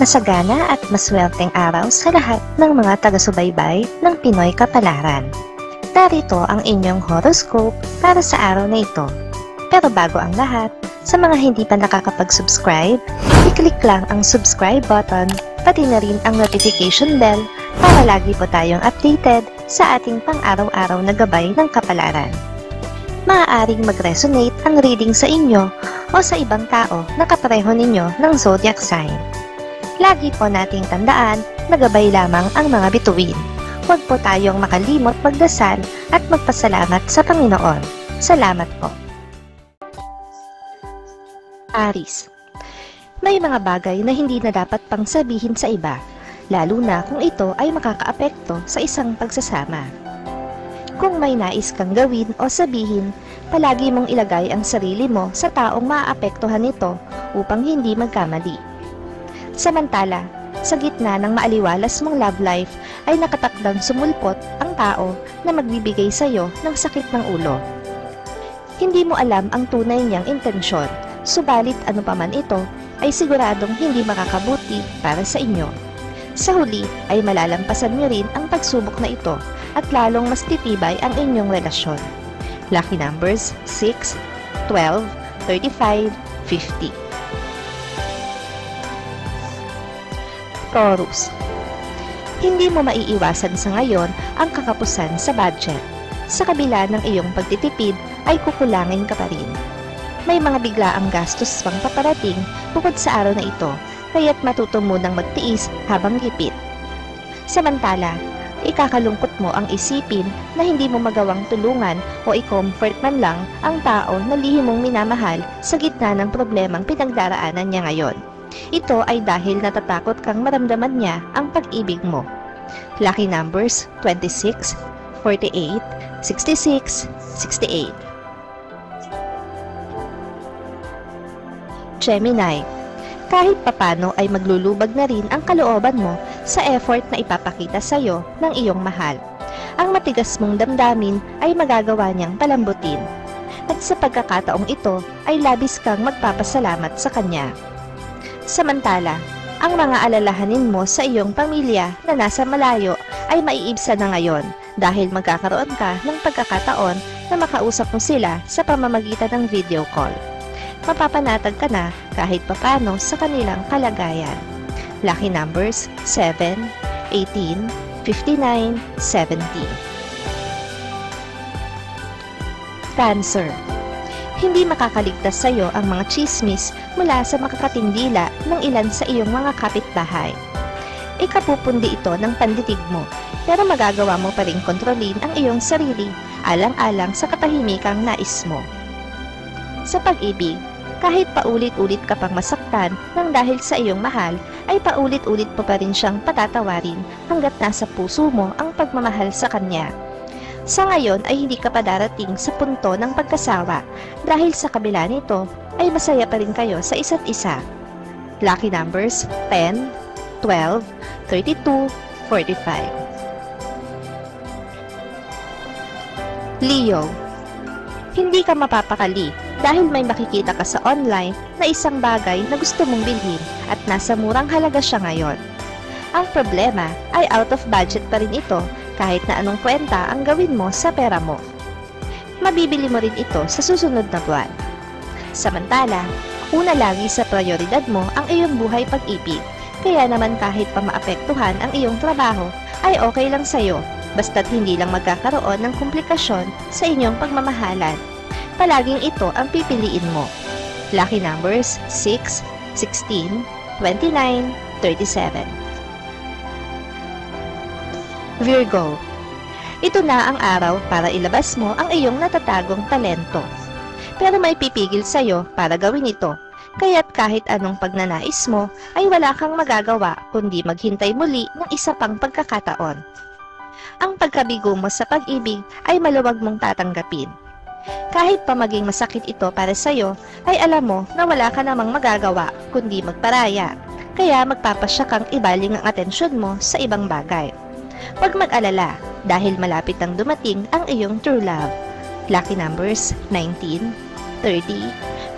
Masagana at maswerteng araw sa lahat ng mga taga-subaybay ng Pinoy Kapalaran. Narito ang inyong horoscope para sa araw na ito. Pero bago ang lahat, sa mga hindi pa nakakapag-subscribe, i-click lang ang subscribe button, pati na rin ang notification bell para lagi po tayong updated sa ating pang-araw-araw na gabay ng kapalaran. Maaaring mag-resonate ang reading sa inyo o sa ibang tao na kapareho ninyo ng zodiac sign. Lagi po nating tandaan na gabay lamang ang mga bituin. Huwag po tayong makalimot magdasal at magpasalamat sa Panginoon. Salamat po. Aries. May mga bagay na hindi na dapat pang sabihin sa iba, lalo na kung ito ay makakaapekto sa isang pagsasama. Kung may nais kang gawin o sabihin, palagi mong ilagay ang sarili mo sa taong maaapektuhan nito upang hindi magkamali. Samantala, sa gitna ng maaliwalas mong love life ay nakatakdang sumulpot ang tao na magbibigay sa iyo ng sakit ng ulo. Hindi mo alam ang tunay niyang intensyon, subalit ano pa man ito ay siguradong hindi makakabuti para sa inyo. Sa huli ay malalampasan niyo rin ang pagsubok na ito at lalong mas titibay ang inyong relasyon. Lucky numbers 6, 12, 35, 50. Taurus. Hindi mo maiiwasan sa ngayon ang kakapusan sa budget. Sa kabila ng iyong pagtitipid ay kukulangin ka pa rin. May mga biglaang gastos pang paparating bukod sa araw na ito, kaya't matuto munang magtiis habang gipit. Samantala, ikakalungkot mo ang isipin na hindi mo magawang tulungan o i-comfort man lang ang tao na lihim mong minamahal sa gitna ng problemang pinagdaraanan niya ngayon. Ito ay dahil natatakot kang maramdaman niya ang pag-ibig mo. Lucky numbers 26, 48, 66, 68. Gemini. Kahit papano ay maglulubag na rin ang kalooban mo sa effort na ipapakita sa iyo ng iyong mahal. Ang matigas mong damdamin ay magagawa niyang palambutin. At sa pagkakataong ito ay labis kang magpapasalamat sa kanya. Samantala, ang mga alalahanin mo sa iyong pamilya na nasa malayo ay maiibsan na ngayon dahil magkakaroon ka ng pagkakataon na makausap mo sila sa pamamagitan ng video call. Mapapanatag ka na kahit papano sa kanilang kalagayan. Lucky numbers 7, 18, 59, 70. Cancer. Hindi makakaligtas sa iyo ang mga chismis mula sa makakatindila ng ilan sa iyong mga kapitbahay. Ikapupundi ito ng panditig mo, pero magagawa mo pa rin kontrolin ang iyong sarili alang-alang sa katahimikang nais mo. Sa pag-ibig, kahit paulit-ulit ka pang masaktan ng dahil sa iyong mahal, ay paulit-ulit mo pa rin siyang patatawarin hanggat nasa puso mo ang pagmamahal sa kanya. Sa ngayon ay hindi ka pa darating sa punto ng pagkasawa dahil sa kabila nito ay masaya pa rin kayo sa isa't isa. Lucky numbers 10, 12, 32, 45. Leo. Hindi ka mapapakali dahil may makikita ka sa online na isang bagay na gusto mong bilhin at nasa murang halaga siya ngayon. Ang problema ay out of budget pa rin ito kahit na anong kwenta ang gawin mo sa pera mo. Mabibili mo rin ito sa susunod na buwan. Samantala, una lagi sa prioridad mo ang iyong buhay pag-ibig, kaya naman kahit pa maapektuhan ang iyong trabaho ay okay lang sa'yo, basta't hindi lang magkakaroon ng komplikasyon sa inyong pagmamahalan. Palaging ito ang pipiliin mo. Lucky numbers 6, 16, 29, 37. Virgo. Ito na ang araw para ilabas mo ang iyong natatagong talento. Pero may pipigil sa'yo para gawin ito, kaya't kahit anong pagnanais mo ay wala kang magagawa kundi maghintay muli ng isa pang pagkakataon. Ang pagkabigo mo sa pag-ibig ay maluwag mong tatanggapin. Kahit pa maging masakit ito para sa'yo, ay alam mo na wala ka namang magagawa kundi magparaya, kaya magpapasya kang ibaling ang atensyon mo sa ibang bagay. Huwag mag-alala dahil malapit nang dumating ang iyong true love. Lucky numbers 19, 30,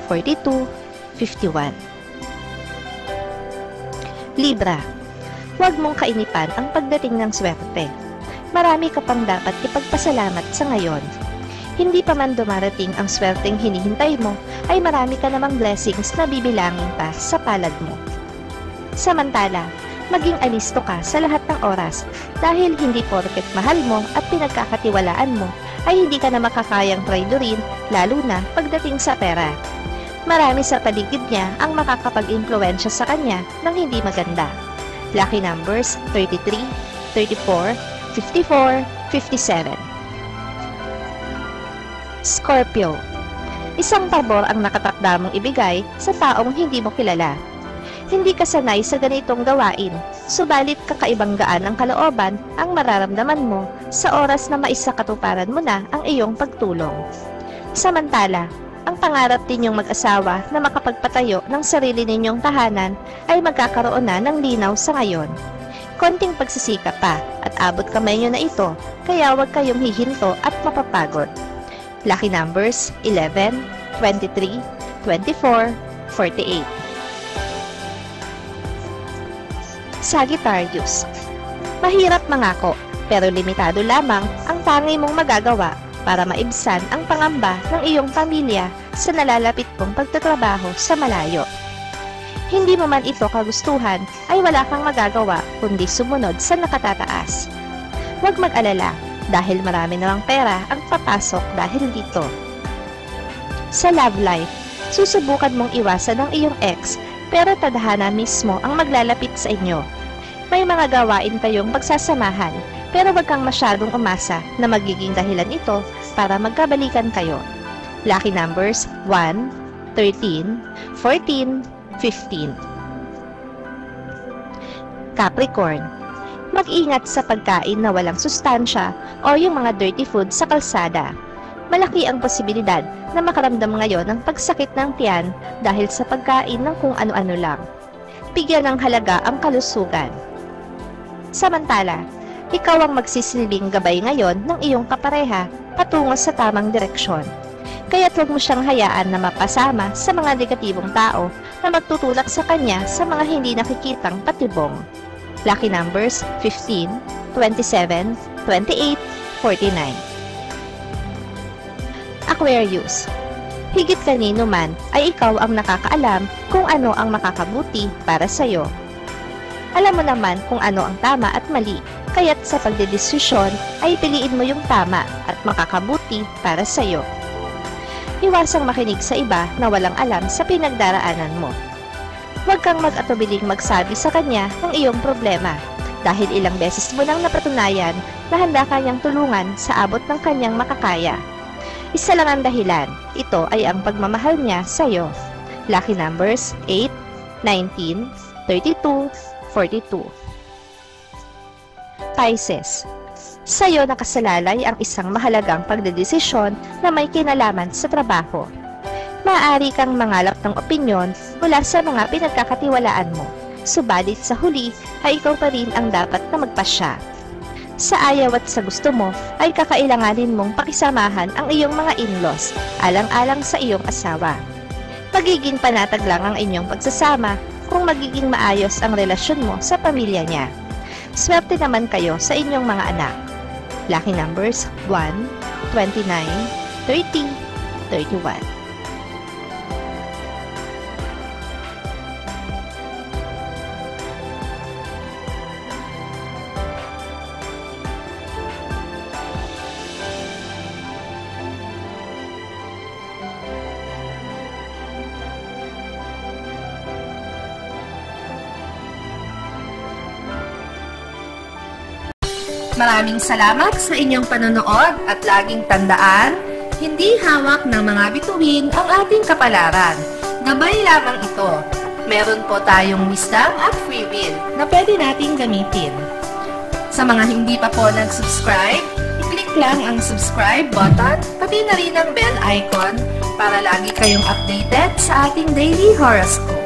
42, 51. Libra. Huwag mong kainipan ang pagdating ng swerte. Marami ka pang dapat ipagpasalamat sa ngayon. Hindi pa man dumarating ang swerteng hinihintay mo, ay marami ka namang blessings na bibilangin pa sa palad mo. Samantala, maging alisto ka sa lahat ng oras dahil hindi porket mahal mo at pinagkakatiwalaan mo ay hindi ka na makakayang traidorin, lalo na pagdating sa pera. Marami sa paligid niya ang makakapag-impluwensya sa kanya ng hindi maganda. Lucky numbers 33, 34, 54, 57. Scorpio. Isang pabor ang nakatakda mong ibigay sa taong hindi mo kilala. Hindi ka sanay sa ganitong gawain, subalit kakaibang gaan ng kalooban ang mararamdaman mo sa oras na maisakatuparan mo na ang iyong pagtulong. Samantala, ang pangarap ninyong mag-asawa na makapagpatayo ng sarili ninyong tahanan ay magkakaroon na ng linaw sa ngayon. Konting pagsisikap pa at abot kamay nyo na ito, kaya huwag kayong hihinto at mapapagod. Lucky numbers 11, 23, 24, 48. Sagittarius. Mahirap mangako, pero limitado lamang ang tangi mong magagawa para maibsan ang pangamba ng iyong pamilya sa nalalapit mong pagtatrabaho sa malayo. Hindi mo man ito kagustuhan, ay wala kang magagawa kundi sumunod sa nakatataas. Huwag mag-alala dahil marami namang pera ang papasok dahil dito. Sa love life, susubukan mong iwasan ang iyong ex pero tadhana mismo ang maglalapit sa inyo. May mga gawain kayong pagsasamahan pero wag kang masyadong umasa na magiging dahilan ito para magkabalikan kayo. Lucky numbers 1, 13, 14, 15. Capricorn. Mag-ingat sa pagkain na walang sustansya o yung mga dirty food sa kalsada. Malaki ang posibilidad na makaramdam ngayon ng pagsakit ng tiyan dahil sa pagkain ng kung ano-ano lang. Bigyan ng halaga ang kalusugan. Samantala, ikaw ang magsisilbing gabay ngayon ng iyong kapareha patungo sa tamang direksyon. Kaya't huwag mo siyang hayaan na mapasama sa mga negatibong tao na magtutulak sa kanya sa mga hindi nakikitang patibong. Lucky numbers 15, 27, 28, 49. Aquarius. Higit kanino man ay ikaw ang nakakaalam kung ano ang makakabuti para sa'yo. Alam mo naman kung ano ang tama at mali, kaya't sa pagdedesisyon ay piliin mo yung tama at makakabuti para sa'yo. Iwasang makinig sa iba na walang alam sa pinagdaraanan mo. Huwag kang mag-atubiling magsabi sa kanya ng iyong problema dahil ilang beses mo nang napatunayan na handa kanyang tulungan sa abot ng kanyang makakaya. Isa lang ang dahilan, ito ay ang pagmamahal niya sa iyo. Lucky numbers 8, 19, 32, 42. Pisces. Sa iyo nakasalalay ang isang mahalagang pagdedesisyon na may kinalaman sa trabaho. Maaari kang mangalap ng opinyon mula sa mga pinagkakatiwalaan mo, subalit sa huli ay ikaw pa rin ang dapat na magpasya. Sa ayaw at sa gusto mo ay kakailanganin mong pakisamahan ang iyong mga in-laws, alang-alang sa iyong asawa. Magiging panatag lang ang inyong pagsasama kung magiging maayos ang relasyon mo sa pamilya niya. Swerte naman kayo sa inyong mga anak. Lucky numbers 1, 29, 30, 31. Maraming salamat sa inyong panonood at laging tandaan, hindi hawak ng mga bituin ang ating kapalaran. Gabay lamang ito. Meron po tayong wisdom at free will na pwede nating gamitin. Sa mga hindi pa po nag-subscribe, i-click lang ang subscribe button, pati na rin ang bell icon para lagi kayong updated sa ating daily horoscope.